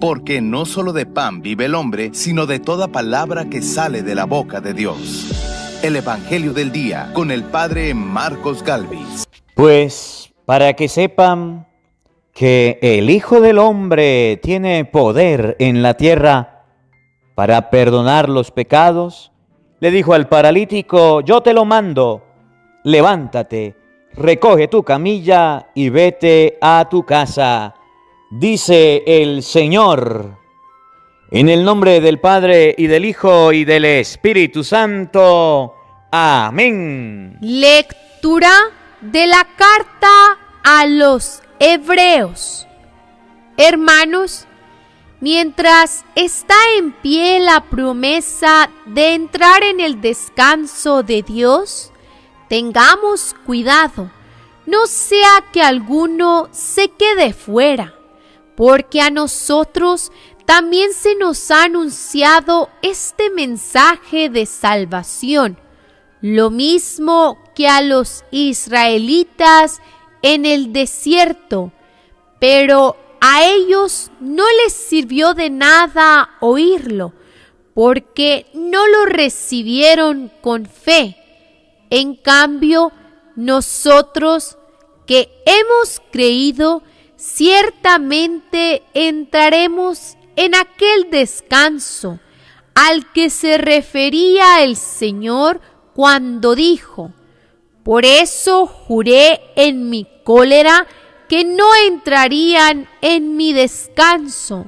porque no solo de pan vive el hombre, sino de toda palabra que sale de la boca de Dios. El Evangelio del Día con el Padre Marcos Galvis. Pues para que sepan que el Hijo del Hombre tiene poder en la tierra para perdonar los pecados, le dijo al paralítico: yo te lo mando, levántate, recoge tu camilla y vete a tu casa. Dice el Señor, en el nombre del Padre y del Hijo y del Espíritu Santo. Amén. Lectura de la carta a los Hebreos. Hermanos, mientras está en pie la promesa de entrar en el descanso de Dios, tengamos cuidado, no sea que alguno se quede fuera, porque a nosotros también se nos ha anunciado este mensaje de salvación, lo mismo que a los israelitas en el desierto, pero a ellos no les sirvió de nada oírlo, porque no lo recibieron con fe. En cambio, nosotros que hemos creído, ciertamente entraremos en aquel descanso al que se refería el Señor cuando dijo: por eso juré en mi cólera que no entrarían en mi descanso.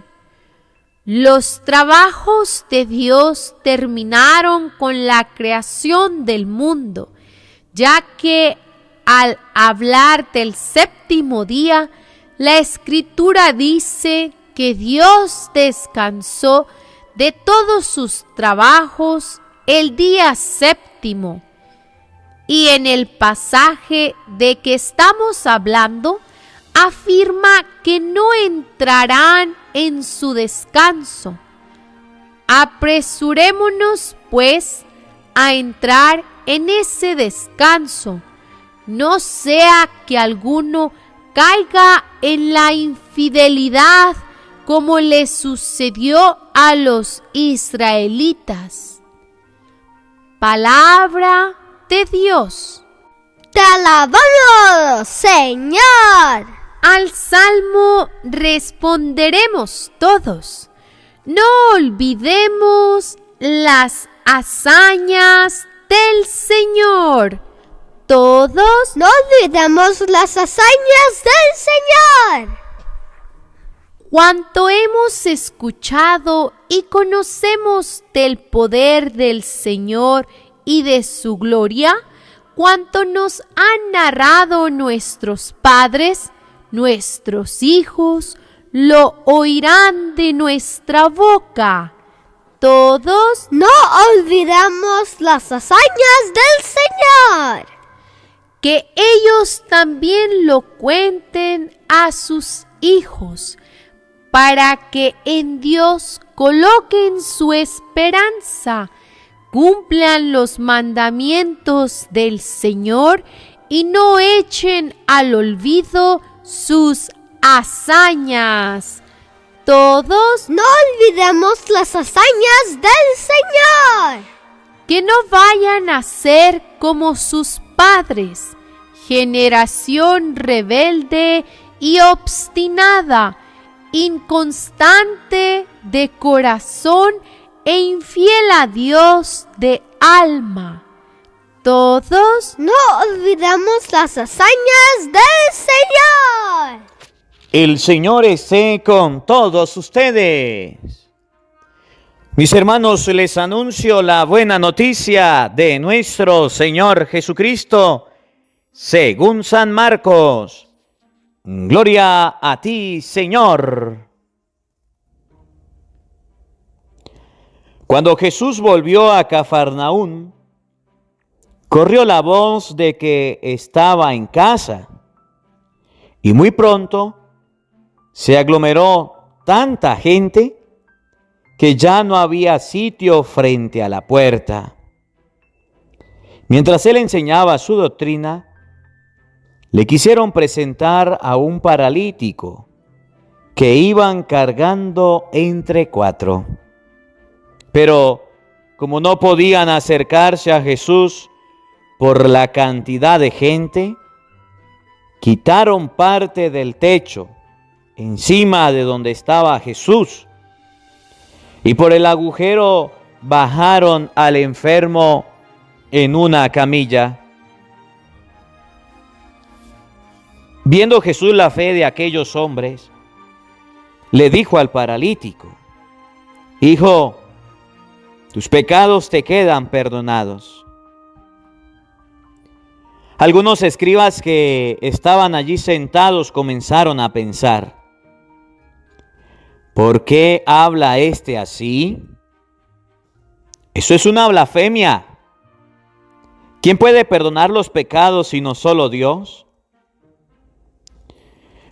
Los trabajos de Dios terminaron con la creación del mundo, ya que al hablar del séptimo día, la Escritura dice que Dios descansó de todos sus trabajos el día séptimo. Y en el pasaje de que estamos hablando, afirma que no entrarán en su descanso. Apresurémonos, pues, a entrar en ese descanso, no sea que alguno caiga en la infidelidad como le sucedió a los israelitas. Palabra de Dios. Te alabamos, Señor. Al salmo responderemos todos. No olvidemos las hazañas del Señor. Todos no olvidemos las hazañas del Señor. Cuanto hemos escuchado y conocemos del poder del Señor y de su gloria, cuanto nos han narrado nuestros padres, nuestros hijos, lo oirán de nuestra boca. Todos no olvidemos las hazañas del Señor. Que ellos también lo cuenten a sus hijos, para que en Dios coloquen su esperanza, cumplan los mandamientos del Señor y no echen al olvido sus hazañas. Todos no olvidemos las hazañas del Señor. Que no vayan a ser como sus padres, generación rebelde y obstinada, inconstante de corazón e infiel a Dios de alma. Todos no olvidemos las hazañas del Señor. El Señor esté con todos ustedes. Mis hermanos, les anuncio la buena noticia de nuestro Señor Jesucristo, según San Marcos. Gloria a ti, Señor. Cuando Jesús volvió a Cafarnaún, corrió la voz de que estaba en casa, y muy pronto se aglomeró tanta gente que ya no había sitio frente a la puerta. Mientras él enseñaba su doctrina, le quisieron presentar a un paralítico que iban cargando entre 4. Pero como no podían acercarse a Jesús por la cantidad de gente, quitaron parte del techo encima de donde estaba Jesús y por el agujero bajaron al enfermo en una camilla. Viendo Jesús la fe de aquellos hombres, le dijo al paralítico: Hijo, tus pecados te quedan perdonados. Algunos escribas que estaban allí sentados comenzaron a pensar: ¿por qué habla este así? Eso es una blasfemia. ¿Quién puede perdonar los pecados sino solo Dios?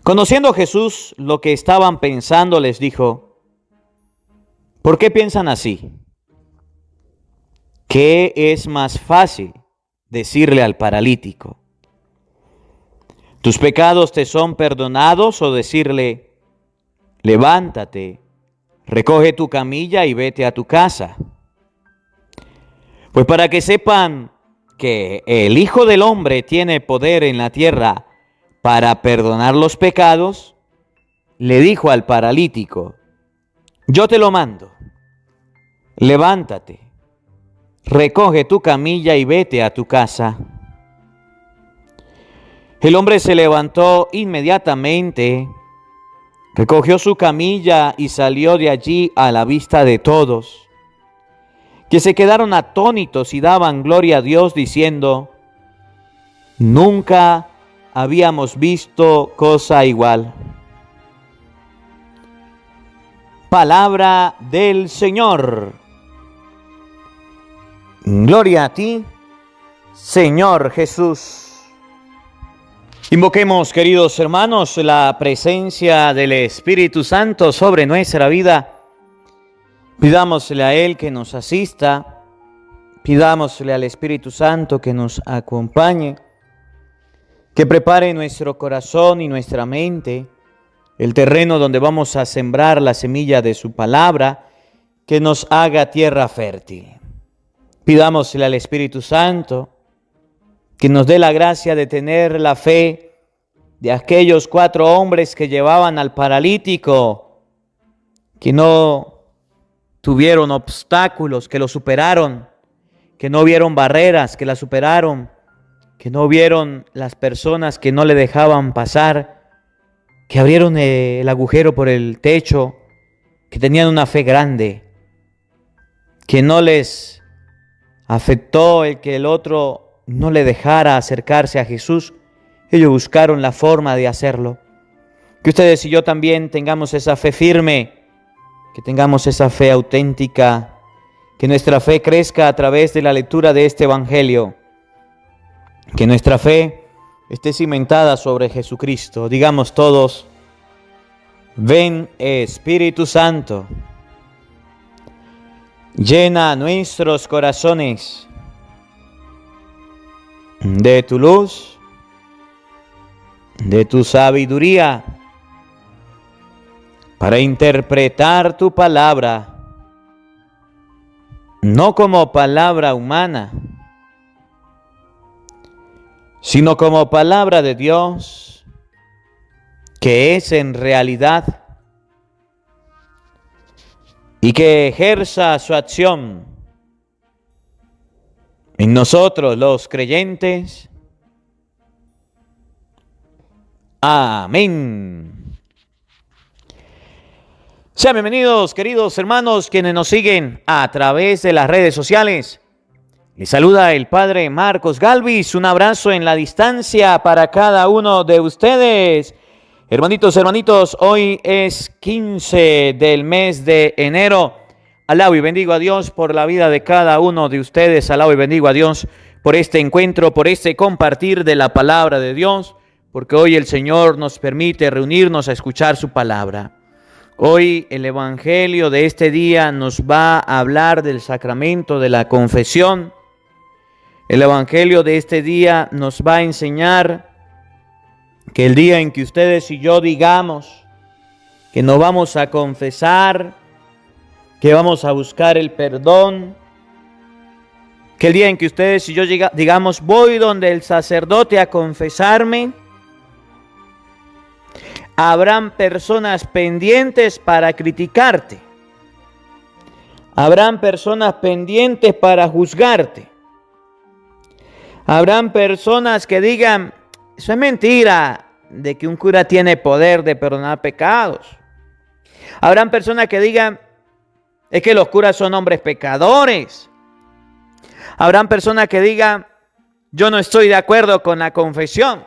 Conociendo Jesús lo que estaban pensando, les dijo: ¿por qué piensan así? ¿Qué es más fácil decirle al paralítico: tus pecados te son perdonados, o decirle: levántate, recoge tu camilla y vete a tu casa? Pues para que sepan que el Hijo del Hombre tiene poder en la tierra para perdonar los pecados, le dijo al paralítico: yo te lo mando, levántate, recoge tu camilla y vete a tu casa. El hombre se levantó inmediatamente, recogió su camilla y salió de allí a la vista de todos, que se quedaron atónitos y daban gloria a Dios diciendo: nunca habíamos visto cosa igual. Palabra del Señor. Gloria a ti, Señor Jesús. Invoquemos, queridos hermanos, la presencia del Espíritu Santo sobre nuestra vida. Pidámosle a Él que nos asista, pidámosle al Espíritu Santo que nos acompañe, que prepare nuestro corazón y nuestra mente, el terreno donde vamos a sembrar la semilla de su palabra, que nos haga tierra fértil. Pidámosle al Espíritu Santo que nos dé la gracia de tener la fe de aquellos 4 hombres que llevaban al paralítico, que no tuvieron obstáculos, que lo superaron, que no vieron barreras, que la superaron, que no vieron las personas que no le dejaban pasar, que abrieron el agujero por el techo, que tenían una fe grande, que no les afectó el que el otro no le dejara acercarse a Jesús. Ellos buscaron la forma de hacerlo. Que ustedes y yo también tengamos esa fe firme, que tengamos esa fe auténtica, que nuestra fe crezca a través de la lectura de este Evangelio, que nuestra fe esté cimentada sobre Jesucristo. Digamos todos: ven Espíritu Santo, llena nuestros corazones de tu luz, de tu sabiduría, para interpretar tu palabra, no como palabra humana, sino como palabra de Dios, que es en realidad, y que ejerza su acción en nosotros los creyentes. Amén. Sean bienvenidos, queridos hermanos, quienes nos siguen a través de las redes sociales. Les saluda el Padre Marcos Galvis. Un abrazo en la distancia para cada uno de ustedes. Hermanitos, hoy es 15 del mes de enero. Alabo y bendigo a Dios por la vida de cada uno de ustedes. Alabo y bendigo a Dios por este encuentro, por este compartir de la palabra de Dios, porque hoy el Señor nos permite reunirnos a escuchar su palabra. Hoy el Evangelio de este día nos va a hablar del sacramento de la confesión. El Evangelio de este día nos va a enseñar que el día en que ustedes y yo digamos que nos vamos a confesar, que vamos a buscar el perdón, que el día en que ustedes y yo digamos, voy donde el sacerdote a confesarme, habrán personas pendientes para criticarte. Habrán personas pendientes para juzgarte. Habrán personas que digan, eso es mentira, de que un cura tiene poder de perdonar pecados. Habrán personas que digan, es que los curas son hombres pecadores. Habrán personas que digan, yo no estoy de acuerdo con la confesión.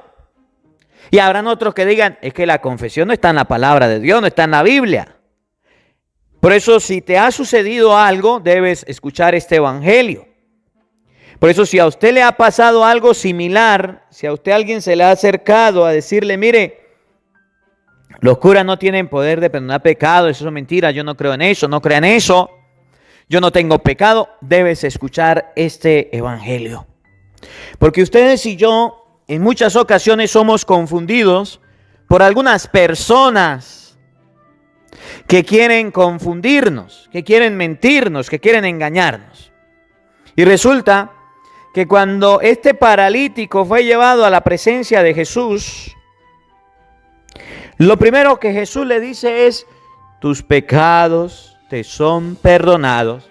Y habrán otros que digan, es que la confesión no está en la palabra de Dios, no está en la Biblia. Por eso, si te ha sucedido algo, debes escuchar este evangelio. Por eso, si a usted le ha pasado algo similar, si a usted alguien se le ha acercado a decirle, mire, los curas no tienen poder de perdonar pecados, eso es mentira, yo no creo en eso, no crean eso, yo no tengo pecado, debes escuchar este evangelio. Porque ustedes y yo en muchas ocasiones somos confundidos por algunas personas que quieren confundirnos, que quieren mentirnos, que quieren engañarnos. Y resulta que cuando este paralítico fue llevado a la presencia de Jesús, lo primero que Jesús le dice es, tus pecados te son perdonados.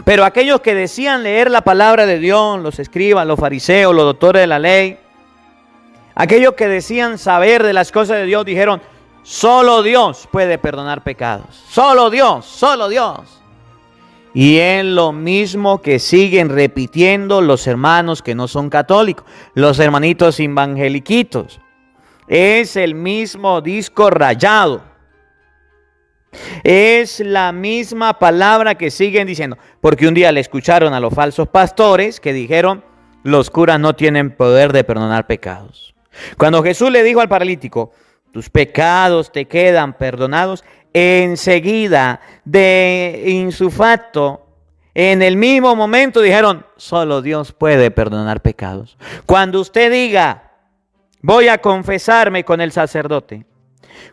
Pero aquellos que decían leer la palabra de Dios, los escribas, los fariseos, los doctores de la ley, aquellos que decían saber de las cosas de Dios, dijeron, solo Dios puede perdonar pecados. Solo Dios, solo Dios. Y es lo mismo que siguen repitiendo los hermanos que no son católicos, los hermanitos evangeliquitos. Es el mismo disco rayado. Es la misma palabra que siguen diciendo. Porque un día le escucharon a los falsos pastores que dijeron, los curas no tienen poder de perdonar pecados. Cuando Jesús le dijo al paralítico, tus pecados te quedan perdonados, enseguida, de insufacto, en el mismo momento dijeron, solo Dios puede perdonar pecados. Cuando usted diga, voy a confesarme con el sacerdote.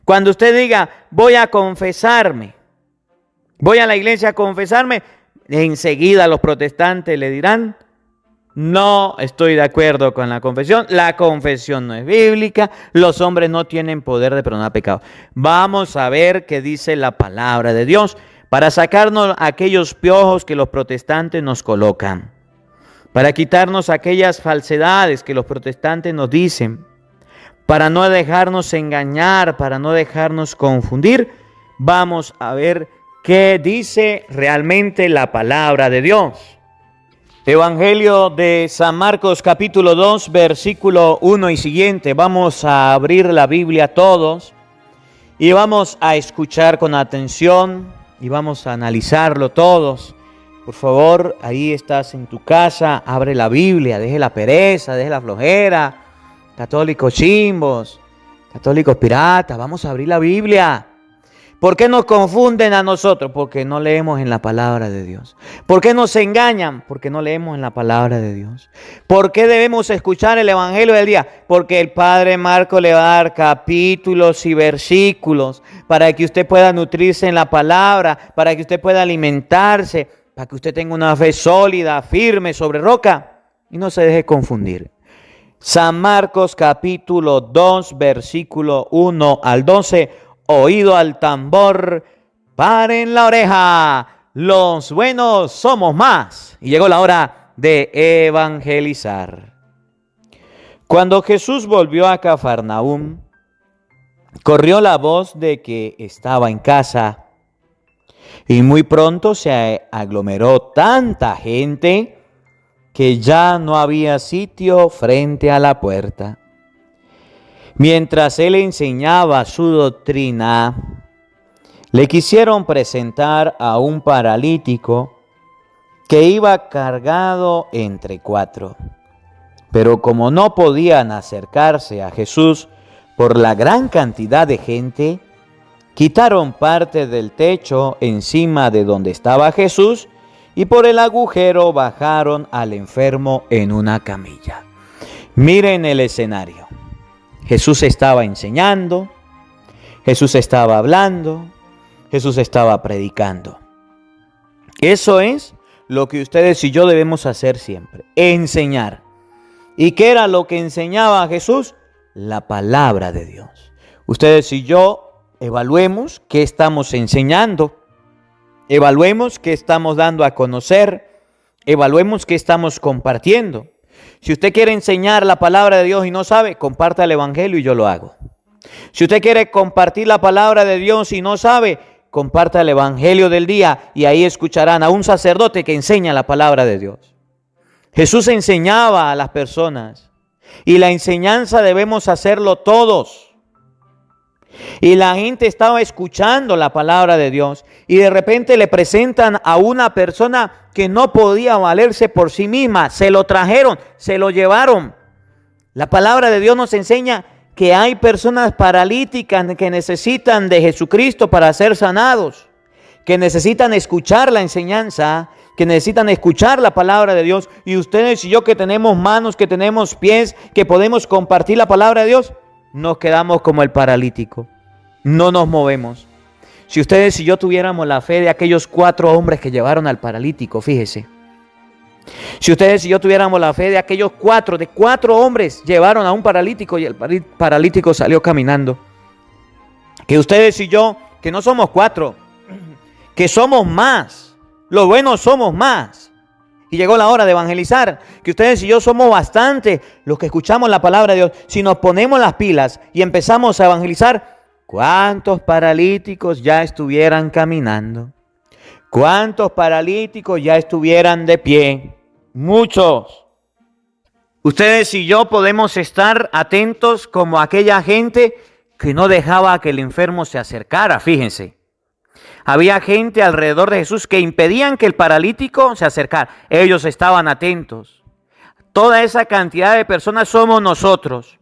Cuando usted diga, voy a confesarme, voy a la iglesia a confesarme, enseguida los protestantes le dirán, no estoy de acuerdo con la confesión no es bíblica, los hombres no tienen poder de perdonar pecados. Vamos a ver qué dice la palabra de Dios para sacarnos aquellos piojos que los protestantes nos colocan, para quitarnos aquellas falsedades que los protestantes nos dicen, para no dejarnos engañar, para no dejarnos confundir. Vamos a ver qué dice realmente la palabra de Dios. Evangelio de San Marcos capítulo 2, versículo 1 y siguiente. Vamos a abrir la Biblia todos y vamos a escuchar con atención y vamos a analizarlo todos. Por favor, ahí estás en tu casa, abre la Biblia, deje la pereza, deje la flojera. Católicos chimbos, católicos piratas, vamos a abrir la Biblia. ¿Por qué nos confunden a nosotros? Porque no leemos en la palabra de Dios. ¿Por qué nos engañan? Porque no leemos en la palabra de Dios. ¿Por qué debemos escuchar el Evangelio del día? Porque el Padre Marco le va a dar capítulos y versículos para que usted pueda nutrirse en la palabra, para que usted pueda alimentarse, para que usted tenga una fe sólida, firme, sobre roca y no se deje confundir. San Marcos capítulo 2, versículo 1 al 12. Oído al tambor, paren la oreja, los buenos somos más. Y llegó la hora de evangelizar. Cuando Jesús volvió a Cafarnaúm, corrió la voz de que estaba en casa. Y muy pronto se aglomeró tanta gente que ya no había sitio frente a la puerta. Mientras él enseñaba su doctrina, le quisieron presentar a un paralítico que iba cargado entre 4. Pero como no podían acercarse a Jesús por la gran cantidad de gente, quitaron parte del techo encima de donde estaba Jesús y por el agujero bajaron al enfermo en una camilla. Miren el escenario. Jesús estaba enseñando, Jesús estaba hablando, Jesús estaba predicando. Eso es lo que ustedes y yo debemos hacer siempre, enseñar. ¿Y qué era lo que enseñaba Jesús? La palabra de Dios. Ustedes y yo evaluemos qué estamos enseñando, evaluemos qué estamos dando a conocer, evaluemos qué estamos compartiendo. Si usted quiere enseñar la palabra de Dios y no sabe, comparta el evangelio y yo lo hago. Si usted quiere compartir la palabra de Dios y no sabe, comparta el evangelio del día y ahí escucharán a un sacerdote que enseña la palabra de Dios. Jesús enseñaba a las personas y la enseñanza debemos hacerlo todos. Y la gente estaba escuchando la palabra de Dios y de repente le presentan a una persona que no podía valerse por sí misma. Se lo trajeron, se lo llevaron. La palabra de Dios nos enseña que hay personas paralíticas que necesitan de Jesucristo para ser sanados, que necesitan escuchar la enseñanza, que necesitan escuchar la palabra de Dios. Y ustedes y yo que tenemos manos, que tenemos pies, que podemos compartir la palabra de Dios, nos quedamos como el paralítico, no nos movemos. Si ustedes y yo tuviéramos la fe de aquellos 4 hombres que llevaron al paralítico, fíjese. Si ustedes y yo tuviéramos la fe de aquellos 4 hombres llevaron a un paralítico y el paralítico salió caminando. Que ustedes y yo, que no somos 4, que somos más, los buenos somos más. Y llegó la hora de evangelizar, que ustedes y yo somos bastante los que escuchamos la palabra de Dios. Si nos ponemos las pilas y empezamos a evangelizar, ¿cuántos paralíticos ya estuvieran caminando? ¿Cuántos paralíticos ya estuvieran de pie? Muchos. Ustedes y yo podemos estar atentos como aquella gente que no dejaba que el enfermo se acercara, fíjense. Había gente alrededor de Jesús que impedían que el paralítico se acercara. Ellos estaban atentos. Toda esa cantidad de personas somos nosotros,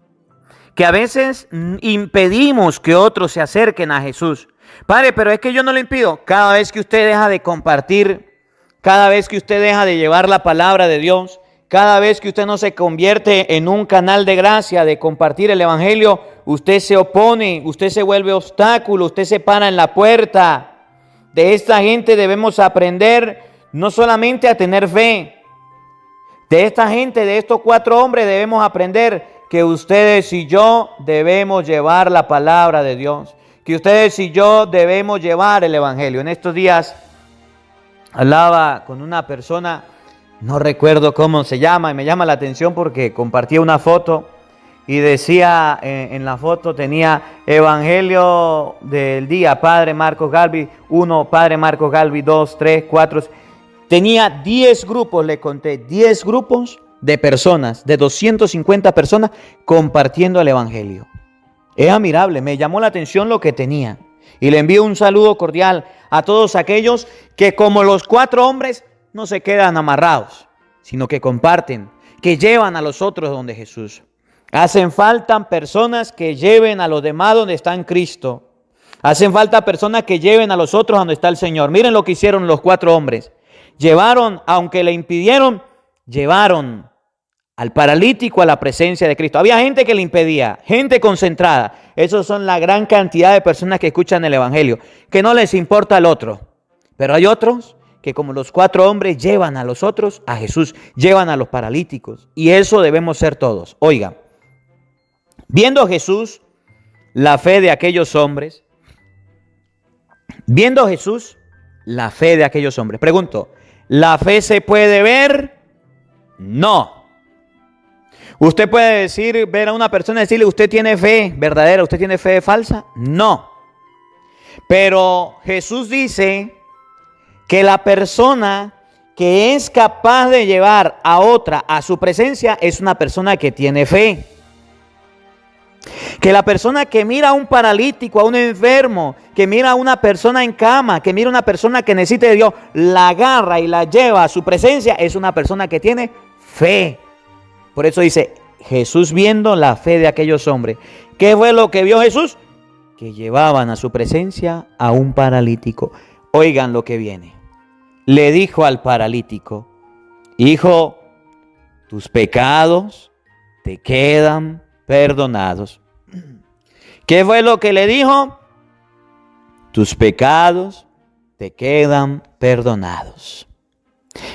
que a veces impedimos que otros se acerquen a Jesús. Padre, pero es que yo no le impido. Cada vez que usted deja de compartir, cada vez que usted deja de llevar la palabra de Dios, cada vez que usted no se convierte en un canal de gracia, de compartir el evangelio, usted se opone, usted se vuelve obstáculo, usted se para en la puerta. De esta gente debemos aprender no solamente a tener fe. De esta gente, de estos 4 hombres, debemos aprender que ustedes y yo debemos llevar la palabra de Dios. Que ustedes y yo debemos llevar el evangelio. En estos días hablaba con una persona, no recuerdo cómo se llama, y me llama la atención porque compartía una foto y decía, en la foto tenía evangelio del día, Padre Marcos Galvi 1, Padre Marcos Galvi 2, 3, 4. Tenía 10 grupos, le conté, 10 grupos de personas, de 250 personas compartiendo el evangelio. Es admirable, me llamó la atención lo que tenía. Y le envío un saludo cordial a todos aquellos que, como los 4 hombres, no se quedan amarrados, sino que comparten, que llevan a los otros donde Jesús. Hacen falta personas que lleven a los demás donde está en Cristo. Hacen falta personas que lleven a los otros donde está el Señor. Miren lo que hicieron los 4 hombres. Llevaron, aunque le impidieron, llevaron al paralítico a la presencia de Cristo. Había gente que le impedía, gente concentrada. Esos son la gran cantidad de personas que escuchan el evangelio, que no les importa el otro. Pero hay otros que, como los 4 hombres, llevan a los otros a Jesús, llevan a los paralíticos. Y eso debemos ser todos. Oiga, viendo Jesús la fe de aquellos hombres, viendo Jesús la fe de aquellos hombres. Pregunto, ¿la fe se puede ver? No. Usted puede decir, ver a una persona y decirle, ¿usted tiene fe verdadera? ¿Usted tiene fe falsa? No. Pero Jesús dice que la persona que es capaz de llevar a otra a su presencia es una persona que tiene fe. Que la persona que mira a un paralítico, a un enfermo, que mira a una persona en cama, que mira a una persona que necesita de Dios, la agarra y la lleva a su presencia, es una persona que tiene fe. Por eso dice, Jesús viendo la fe de aquellos hombres. ¿Qué fue lo que vio Jesús? Que llevaban a su presencia a un paralítico. Oigan lo que viene. Le dijo al paralítico, hijo, tus pecados te quedan perdonados. ¿Qué fue lo que le dijo? tus pecados te quedan perdonados.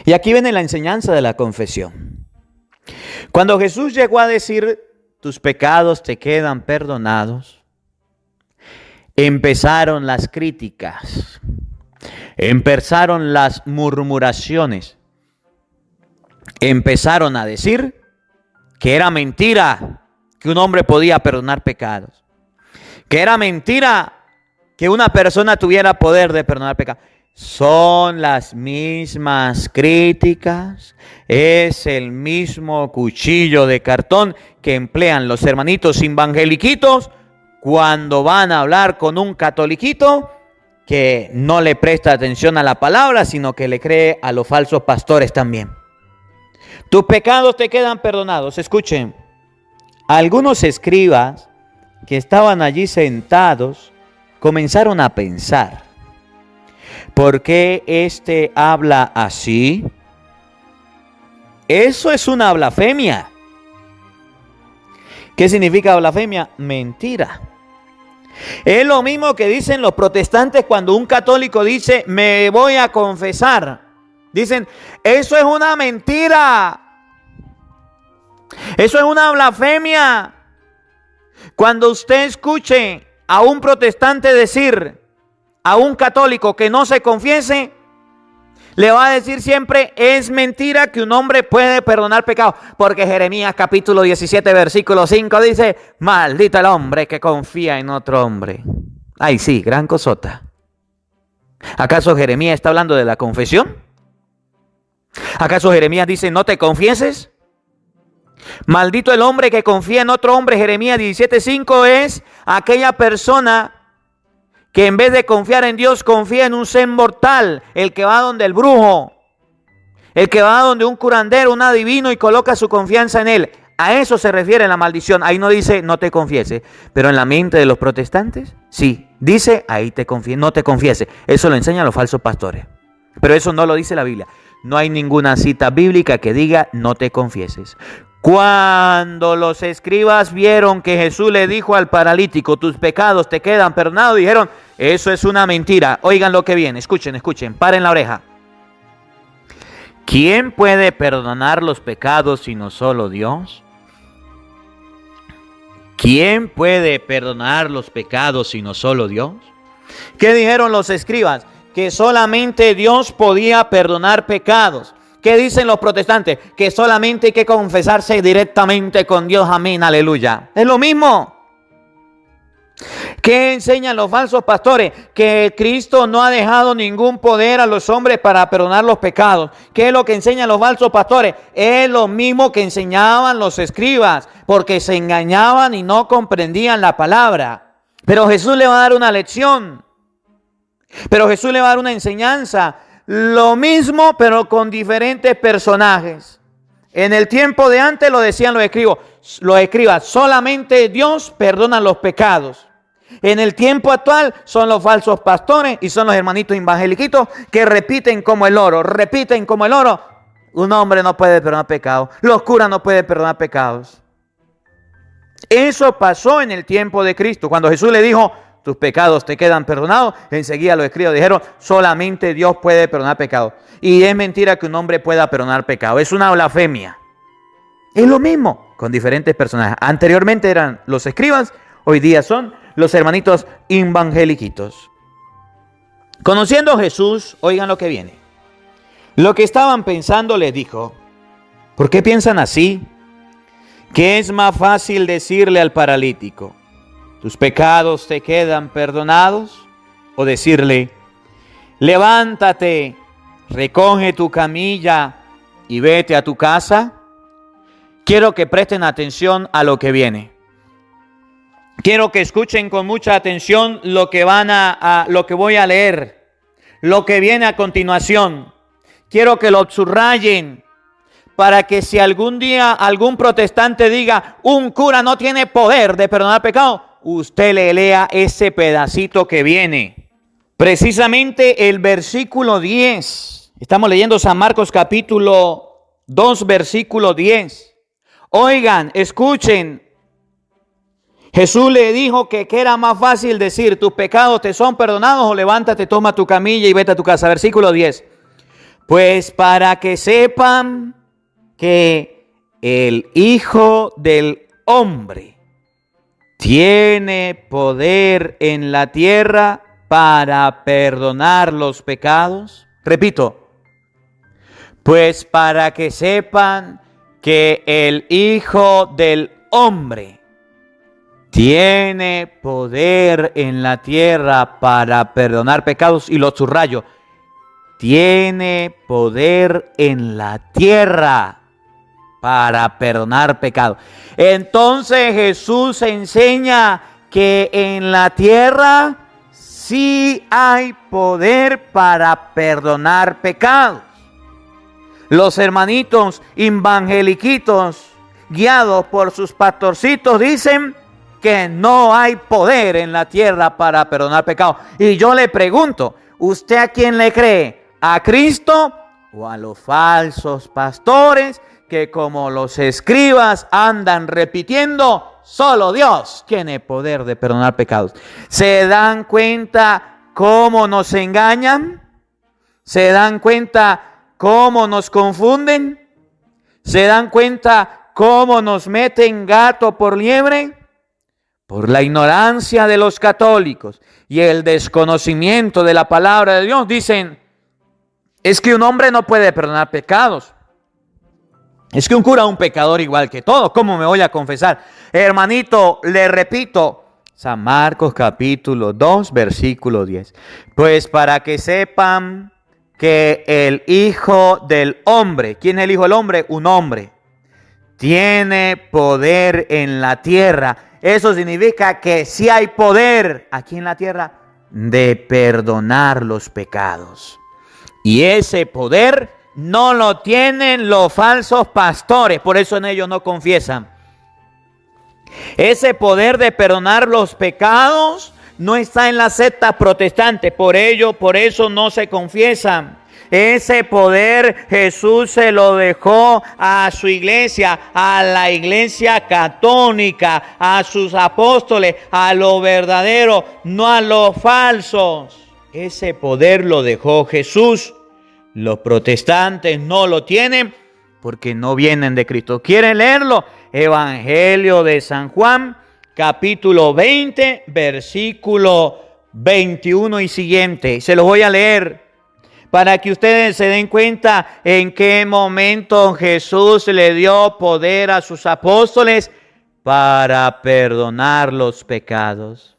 Y aquí viene la enseñanza de la confesión. Cuando Jesús llegó a decir, tus pecados te quedan perdonados, empezaron las críticas, empezaron las murmuraciones, empezaron a decir que era mentira que un hombre podía perdonar pecados, que era mentira que una persona tuviera poder de perdonar pecados. Son las mismas críticas, es el mismo cuchillo de cartón que emplean los hermanitos evangeliquitos cuando van a hablar con un catoliquito que no le presta atención a la palabra, sino que le cree a los falsos pastores también. Tus pecados te quedan perdonados. Escuchen, algunos escribas que estaban allí sentados comenzaron a pensar, ¿por qué éste habla así? Eso es una blasfemia. ¿Qué significa blasfemia? Mentira. Es lo mismo que dicen los protestantes cuando un católico dice, me voy a confesar. Dicen, eso es una mentira. Eso es una blasfemia. Cuando usted escuche a un protestante decir a un católico que no se confiese, le va a decir siempre, es mentira que un hombre puede perdonar pecados. Porque Jeremías capítulo 17 versículo 5 dice, maldito el hombre que confía en otro hombre. Ay sí, gran cosota. ¿Acaso Jeremías está hablando de la confesión? ¿Acaso Jeremías dice, no te confieses? Maldito el hombre que confía en otro hombre. Jeremías 17:5 es aquella persona que en vez de confiar en Dios, confía en un ser mortal, el que va donde el brujo, el que va donde un curandero, un adivino y coloca su confianza en él. A eso se refiere la maldición. Ahí no dice no te confieses, pero en la mente de los protestantes, sí, dice ahí no te confieses. Eso lo enseñan los falsos pastores, pero eso no lo dice la Biblia. No hay ninguna cita bíblica que diga no te confieses. Cuando los escribas vieron que Jesús le dijo al paralítico, tus pecados te quedan perdonados, dijeron, eso es una mentira. Oigan lo que viene, escuchen, paren la oreja. ¿Quién puede perdonar los pecados sino solo Dios? ¿Quién puede perdonar los pecados sino solo Dios? ¿Qué dijeron los escribas? Que solamente Dios podía perdonar pecados. ¿Qué dicen los protestantes? Que solamente hay que confesarse directamente con Dios. Amén, aleluya. Es lo mismo. ¿Qué enseñan los falsos pastores? Que Cristo no ha dejado ningún poder a los hombres para perdonar los pecados. ¿Qué es lo que enseñan los falsos pastores? Es lo mismo que enseñaban los escribas, porque se engañaban y no comprendían la palabra. Pero Jesús le va a dar una lección. Pero Jesús le va a dar una enseñanza. Lo mismo, pero con diferentes personajes. En el tiempo de antes lo decían los escribas, solamente Dios perdona los pecados. En el tiempo actual son los falsos pastores y son los hermanitos evangeliquitos que repiten como el oro. Un hombre no puede perdonar pecados. Los curas no pueden perdonar pecados. Eso pasó en el tiempo de Cristo. Cuando Jesús le dijo, tus pecados te quedan perdonados, enseguida los escribas dijeron, solamente Dios puede perdonar pecados. Y es mentira que un hombre pueda perdonar pecados. Es una blasfemia. Es lo mismo con diferentes personajes. Anteriormente eran los escribas, hoy día son los hermanitos evangeliquitos. Conociendo a Jesús, oigan lo que viene. Lo que estaban pensando les dijo, ¿por qué piensan así? ¿Qué es más fácil decirle al paralítico, tus pecados te quedan perdonados? O decirle, levántate, recoge tu camilla y vete a tu casa. Quiero que presten atención a lo que viene. Quiero que escuchen con mucha atención lo que voy a leer, lo que viene a continuación. Quiero que lo subrayen para que si algún día algún protestante diga, un cura no tiene poder de perdonar pecado, usted le lea ese pedacito que viene. Precisamente el versículo 10. Estamos leyendo San Marcos capítulo 2, versículo 10. Oigan, escuchen. Jesús le dijo que era más fácil decir, tus pecados te son perdonados, o levántate, toma tu camilla y vete a tu casa. Versículo 10. Pues para que sepan que el Hijo del Hombre tiene poder en la tierra para perdonar los pecados. Repito, pues para que sepan que el Hijo del Hombre tiene poder en la tierra para perdonar pecados, y lo subrayo, tiene poder en la tierra para perdonar pecados. Entonces Jesús enseña que en la tierra sí hay poder para perdonar pecados. Los hermanitos evangeliquitos, guiados por sus pastorcitos, dicen que no hay poder en la tierra para perdonar pecados. Y yo le pregunto, ¿usted a quién le cree? ¿A Cristo o a los falsos pastores que, como los escribas, andan repitiendo, solo Dios tiene poder de perdonar pecados? ¿Se dan cuenta cómo nos engañan? ¿Se dan cuenta cómo nos confunden? ¿Se dan cuenta cómo nos meten gato por liebre? Por la ignorancia de los católicos y el desconocimiento de la palabra de Dios, dicen, es que un hombre no puede perdonar pecados. Es que un cura es un pecador igual que todos. ¿Cómo me voy a confesar? Hermanito, le repito, San Marcos capítulo 2, versículo 10. Pues para que sepan que el Hijo del Hombre, ¿quién es el Hijo del Hombre? Un hombre. Tiene poder en la tierra. Eso significa que sí hay poder aquí en la tierra de perdonar los pecados. Y ese poder no lo tienen los falsos pastores, por eso en ellos no confiesan. Ese poder de perdonar los pecados no está en la secta protestante, por eso no se confiesan. Ese poder Jesús se lo dejó a su iglesia, a la iglesia católica, a sus apóstoles, a lo verdadero, no a los falsos. Ese poder lo dejó Jesús. Los protestantes no lo tienen porque no vienen de Cristo. ¿Quieren leerlo? Evangelio de San Juan, capítulo 20, versículo 21 y siguiente. Se los voy a leer para que ustedes se den cuenta en qué momento Jesús le dio poder a sus apóstoles para perdonar los pecados.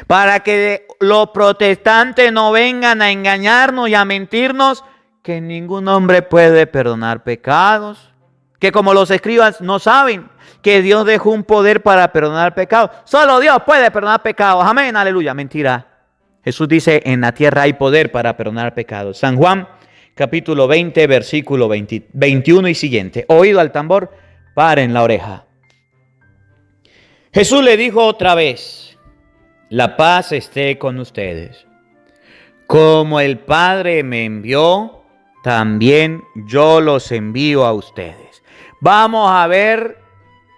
Para que los protestantes no vengan a engañarnos y a mentirnos que ningún hombre puede perdonar pecados. Que como los escribas no saben que Dios dejó un poder para perdonar pecados. Solo Dios puede perdonar pecados. Amén, aleluya. Mentira. Jesús dice, en la tierra hay poder para perdonar pecados. San Juan, capítulo 20, versículo 21 y siguiente. Oído al tambor, paren la oreja. Jesús le dijo otra vez, la paz esté con ustedes. Como el Padre me envió, también yo los envío a ustedes. Vamos a ver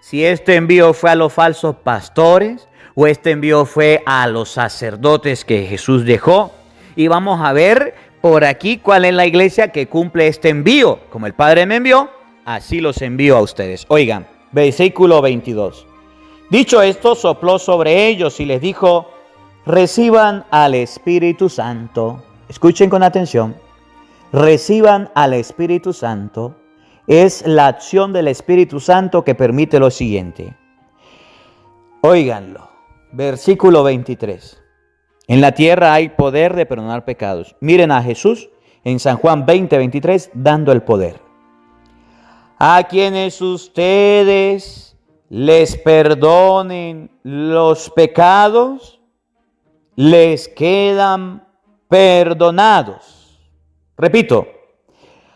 si este envío fue a los falsos pastores o este envío fue a los sacerdotes que Jesús dejó. Y vamos a ver por aquí cuál es la iglesia que cumple este envío. Como el Padre me envió, así los envío a ustedes. Oigan, versículo 22. Dicho esto, sopló sobre ellos y les dijo, reciban al Espíritu Santo. Escuchen con atención. Reciban al Espíritu Santo. Es la acción del Espíritu Santo que permite lo siguiente. Óiganlo. Versículo 23. En la tierra hay poder de perdonar pecados. Miren a Jesús en San Juan 20, 23, dando el poder. A quienes ustedes les perdonen los pecados, les quedan perdonados. Repito,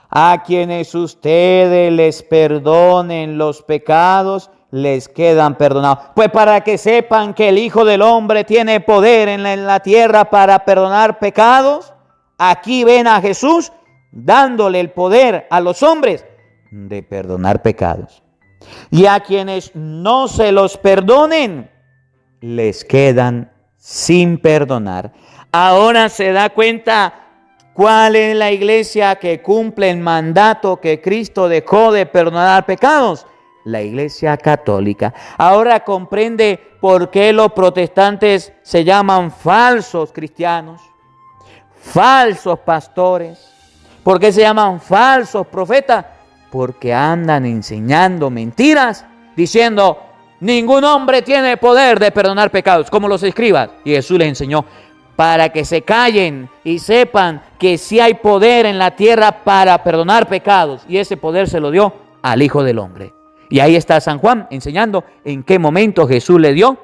a quienes ustedes les perdonen los pecados, les quedan perdonados. Pues para que sepan que el Hijo del Hombre tiene poder en la tierra para perdonar pecados, aquí ven a Jesús dándole el poder a los hombres de perdonar pecados. Y a quienes no se los perdonen, les quedan sin perdonar. Ahora se da cuenta cuál es la iglesia que cumple el mandato que Cristo dejó de perdonar pecados. La iglesia católica. Ahora comprende por qué los protestantes se llaman falsos cristianos, falsos pastores. ¿Por qué se llaman falsos profetas? Porque andan enseñando mentiras, diciendo, ningún hombre tiene poder de perdonar pecados, como los escribas. Y Jesús les enseñó, para que se callen y sepan que sí hay poder en la tierra para perdonar pecados. Y ese poder se lo dio al Hijo del Hombre. Y ahí está San Juan enseñando en qué momento Jesús le dio.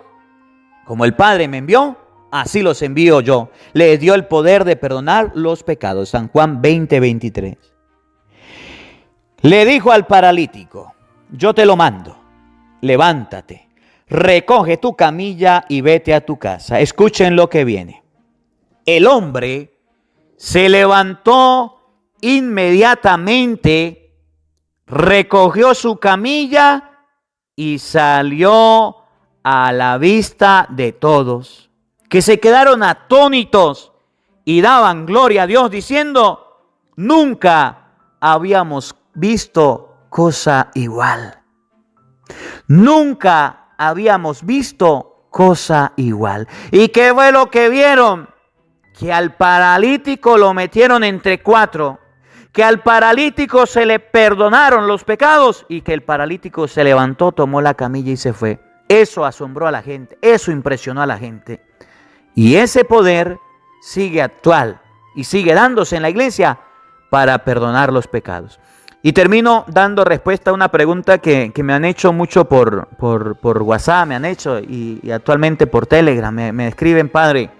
Como el Padre me envió, así los envío yo. Les dio el poder de perdonar los pecados. San Juan 20:23. Le dijo al paralítico, yo te lo mando, levántate, recoge tu camilla y vete a tu casa. Escuchen lo que viene. El hombre se levantó inmediatamente, recogió su camilla y salió a la vista de todos, que se quedaron atónitos y daban gloria a Dios diciendo, nunca habíamos visto cosa igual. Nunca habíamos visto cosa igual. ¿Y qué fue lo que vieron? Que al paralítico lo metieron entre cuatro, que al paralítico se le perdonaron los pecados y que el paralítico se levantó, tomó la camilla y se fue. Eso asombró a la gente, eso impresionó a la gente. Y ese poder sigue actual y sigue dándose en la iglesia para perdonar los pecados. Y termino dando respuesta a una pregunta que me han hecho mucho por WhatsApp, me han hecho y actualmente por Telegram. Me escriben, padre,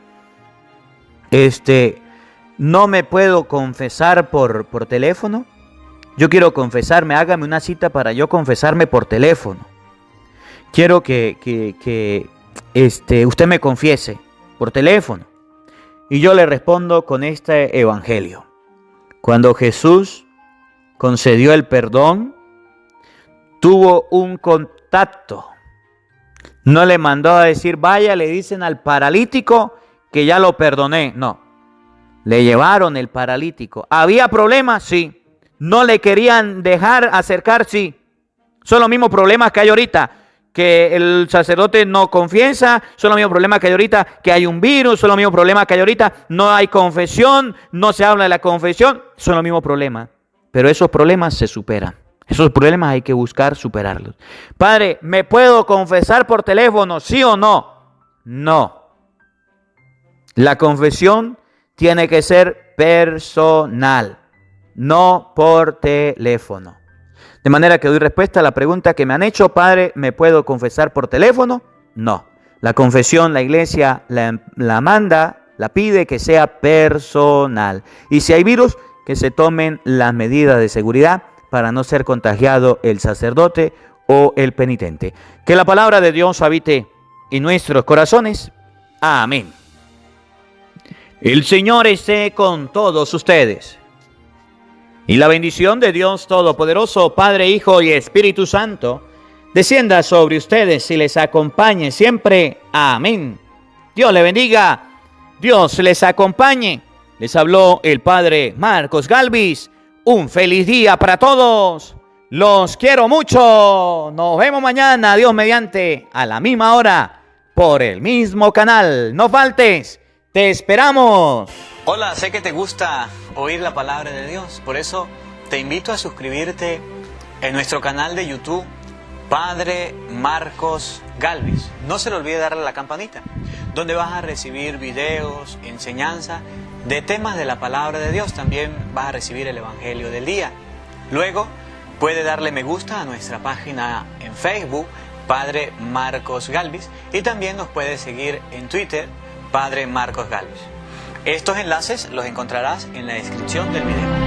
no me puedo confesar por teléfono. Yo quiero confesarme, hágame una cita para yo confesarme por teléfono. Quiero que usted me confiese por teléfono. Y yo le respondo con este evangelio. Cuando Jesús concedió el perdón, tuvo un contacto. No le mandó a decir, vaya, le dicen al paralítico que ya lo perdoné. No, le llevaron el paralítico. ¿Había problemas? Sí. ¿No le querían dejar acercar? Sí. Son los mismos problemas que hay ahorita, que el sacerdote no confiesa, son los mismos problemas que hay ahorita, que hay un virus, son los mismos problemas que hay ahorita, no hay confesión, no se habla de la confesión, son los mismos problemas. Pero esos problemas se superan. Esos problemas hay que buscar superarlos. Padre, ¿me puedo confesar por teléfono, sí o no? No. La confesión tiene que ser personal, no por teléfono. De manera que doy respuesta a la pregunta que me han hecho, padre, ¿me puedo confesar por teléfono? No. La confesión, la iglesia la manda, la pide que sea personal. Y si hay virus, que se tomen las medidas de seguridad para no ser contagiado el sacerdote o el penitente. Que la palabra de Dios habite en nuestros corazones. Amén. El Señor esté con todos ustedes. Y la bendición de Dios Todopoderoso, Padre, Hijo y Espíritu Santo, descienda sobre ustedes y les acompañe siempre. Amén. Dios le bendiga. Dios les acompañe. Les habló el Padre Marcos Galvis. Un feliz día para todos. Los quiero mucho. Nos vemos mañana, Dios mediante, a la misma hora, por el mismo canal. No faltes. Te esperamos. Hola, sé que te gusta oír la palabra de Dios. Por eso te invito a suscribirte en nuestro canal de YouTube, Padre Marcos Galvis. No se le olvide darle a la campanita, donde vas a recibir videos, enseñanza de temas de la palabra de Dios. También vas a recibir el Evangelio del día. Luego puede darle me gusta a nuestra página en Facebook, Padre Marcos Galvis, y también nos puede seguir en Twitter, Padre Marcos Galvis. Estos enlaces los encontrarás en la descripción del video.